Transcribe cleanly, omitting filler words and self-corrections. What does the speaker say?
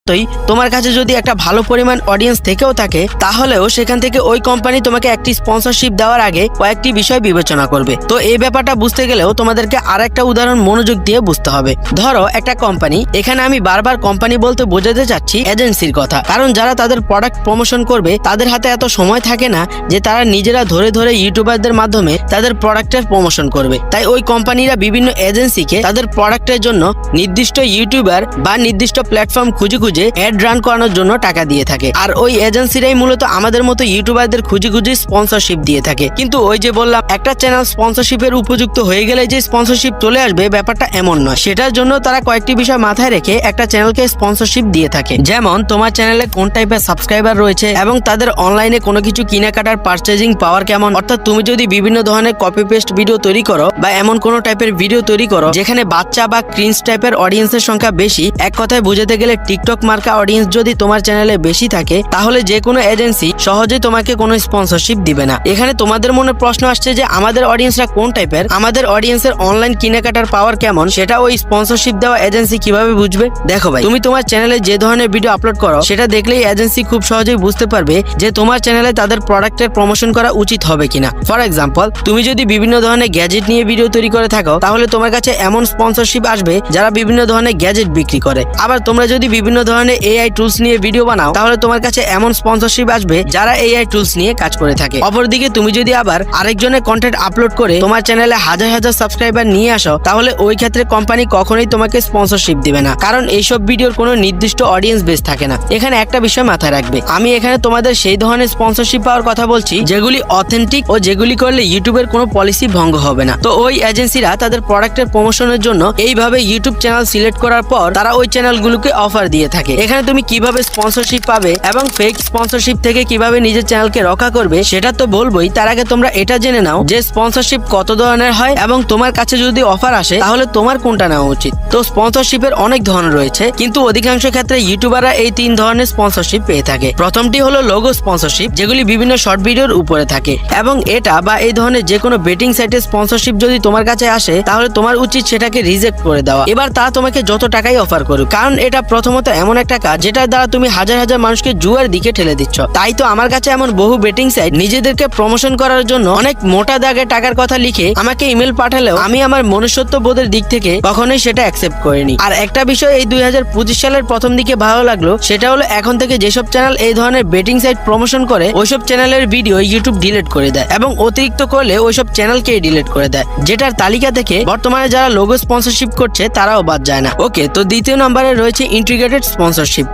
সত্ত্বেই তোমার কাছে যদি একটা ভালো পরিমাণ অডিয়েন্স থেকেও থাকে, তাহলেও সেখান থেকে ওই কোম্পানি তোমাকে একটি স্পন্সরশিপ দেওয়ার আগে কয়েকটি বিষয় বিবেচনা করবে। তো এই ব্যাপারটা বুঝতে গেলেও তোমাদেরকে আর একটা উদাহরণ মনোযোগ দিয়ে বুঝতে হবে। ধরো একটা কোম্পানি, এখানে আমি বারবার কোম্পানি বলতে বোঝাতে চাচ্ছি এজেন্সির কথা, কারণ যারা তাদের প্রোডাক্ট প্রমোশন করবে তাদের হাতে এত সময় থাকে না যে তারা নিজেরা ধরে ধরে ইউটিউবারদের মাধ্যমে তাদের প্রোডাক্টের প্রমোশন করবে। তাই ওই কোম্পানিরা বিভিন্ন এজেন্সিকে তাদের প্রোডাক্টের জন্য নির্দিষ্ট ইউটিউবার বা নির্দিষ্ট প্ল্যাটফর্ম খুঁজে খুঁজে অ্যাড রান করানোর জন্য টাকা দিয়ে থাকে। আর ওই এজেন্সিরাই মূলত আমাদের মতো ইউটিউবারদের খুঁজে খুঁজে স্পন্সরশিপ দিয়ে থাকে। কিন্তু ওই যে বললাম, একটা চ্যানেল স্পন্সরশিপের উপযুক্ত হয়ে গেলে যে স্পন্সরশিপ চলে আসবে, ব্যাপারটা এমন নয়। সেটার জন্য তারা কয়েকটি বিষয় মাথায় রেখে একটা চ্যানেলকে স্পন্সরশিপ দিয়ে থাকে। যেমন তোমার চ্যানেলে কোন টাইপের সাবস্ক্রাইবার রয়েছে এবং তাদের অনলাইনে কোনো কিছু কেনাকাটার পারচেজিং পাওয়ার কেমন। অর্থাৎ তুমি যদি বিভিন্ন ধরনের কপি পেস্ট ভিডিও তৈরি করো বা এমন কোনো টাইপের ভিডিও তৈরি করো যেখানে বাচ্চা বা ক্রিঞ্জ টাইপের অডিয়েন্সের সংখ্যা বেশি, এক কথায় বুঝাতে গেলে টিকটক মার্কা অডিয়েন্স যদি তোমার চ্যানেলে বেশি থাকে, তাহলে যে কোনো এজেন্সি সহজে তোমাকে কোনো স্পন্সরশিপ দিবে না। এখানে তোমাদের মনে প্রশ্ন আসছে যে আমাদের অডিয়েন্সরা কোন টাইপের, আমাদের অডিয়েন্সের অনলাইন কেনাকাটার পাওয়ার কেমন, সেটা ওই স্পন্সরশিপ দেওয়া এজেন্সি কিভাবে বুঝবে? দেখো ভাই, তুমি তোমার চ্যানেলে যে ধরনের ভিডিও আপলোড করো সেটা দেখলেই এজেন্সি খুব সহজেই বুঝতে পারবে যে তোমার চ্যানেলে তাদের প্রোডাক্টের প্রমোশন করা উচিত হবে কিনা। ফর এক্সাম্পল, তুমি যদি বিভিন্ন ধরনের গ্যাজেট নিয়ে ভিডিও তৈরি করে থাকো, তাহলে তোমার কাছে এমন স্পন্সরশিপ আসবে যারা বিভিন্ন ধরনের গ্যাজেট বিক্রি করে। আবার তোমরা যদি বিভিন্ন ধরনের এআই টুলস নিয়ে ভিডিও বানাও, তাহলে তোমার কাছে এমন স্পন্সরশিপ আসবে যারা এআই টুলস নিয়ে কাজ করে থাকে। অপরদিকে তুমি যদি আবার আরেকজনের কন্টেন্ট আপলোড করে তোমার চ্যানেলে হাজার হাজার সাবস্ক্রাইবার নিয়ে আসো, তাহলে ওই ক্ষেত্রে কোম্পানি কখনোই তোমাকে স্পন্সরশিপ দিবে না, কারণ এইসব ভিডিওর কোনো নির্দিষ্ট অডিয়েন্স বেস থাকে না। এখানে একটা বিষয় মাথায় রাখবে, আমি এখানে তোমাদের সেই ধরনের স্পন্সরশিপ পাওয়ার কথা বলছি যেগুলি অথেন্টিক ও যেগুলি করলে ইউটিউবের কোনো পলিসি ভঙ্গ হবে না। তো ওই এজেন্সিরা তাদের প্রোডাক্টের প্রমোশনের জন্য এইভাবে ইউটিউব চ্যানেল সিলেক্ট করার পর তারা ওই চ্যানেলগুলোকে অফার দিয়ে থাকে। এখানে তুমি কিভাবে স্পন্সরশিপ পাবে এবং ফেক স্পন্সরশিপ থেকে কিভাবে নিজের চ্যানেলকে রক্ষা করবে সেটা তো বলবোই। তার আগে তোমরা এটা জেনে নাও যে স্পন্সরশিপ কত ধরনের হয় এবং তোমার কাছে যদি অফার আসে তাহলে তোমার কোনটা নেওয়া উচিত। তো স্পন্সরশিপের অনেক ধরন রয়েছে, কিন্তু অধিকাংশ ক্ষেত্রে ইউটিউবাররা এই 3 ধরনের স্পন্সরশিপ পেয়ে থাকে। প্রথমটি হলো লোগো স্পন্সরশিপ, যেগুলি বিভিন্ন শর্ট ভিডিওর উপরে থাকে, এবং এটা বা এই ধরনের যে কোনো বেটিং সাইটের স্পন্সরশিপ যদি তোমার কাছে আসে তাহলে তোমার উচিত সেটাকে রিজেক্ট করে দেওয়া। এবার তা তোমাকে যত টাকাই অফার করুক, কারণ এটা প্রথমত এমন একটা কাজ যেটার দ্বারা তুমি হাজার হাজার মানুষকে জুয়ার দিকে ঠেলে দিচ্ছ। তাই তো আমার কাছে এমন বহু বেটিং সাইট নিজেদেরকে প্রমোশন করার জন্য অনেক মোটা দাগে টাকার কথা লিখে আমাকে ইমেল পাঠালেও আমি আমার মনুষ্যত্ব বোধের দিক থেকে কখনোই সেটা অ্যাকসেপ্ট করিনি। আর একটা বিষয় এই 2025 সালের প্রথম দিকে ভালো লাগলো, সেটা হলো এখন থেকে যেসব চ্যানেল এই ধরনের বেটিং সাইট প্রমোশন করে ওইসব চ্যানেলের ভিডিও ইউটিউব ডিলিট করে দেয়, এবং অতিরিক্ত করলে ওইসব চ্যানেলকেই ডিলিট করে দেয়, যেটার তালিকা থেকে বর্তমানে যারা লোগো স্পন্সরশিপ করছে তারাও বাদ যায় না। ওকে, তো দ্বিতীয় নম্বরে রয়েছে ইন্টিগ্রেটেড স্পন্সরশিপ,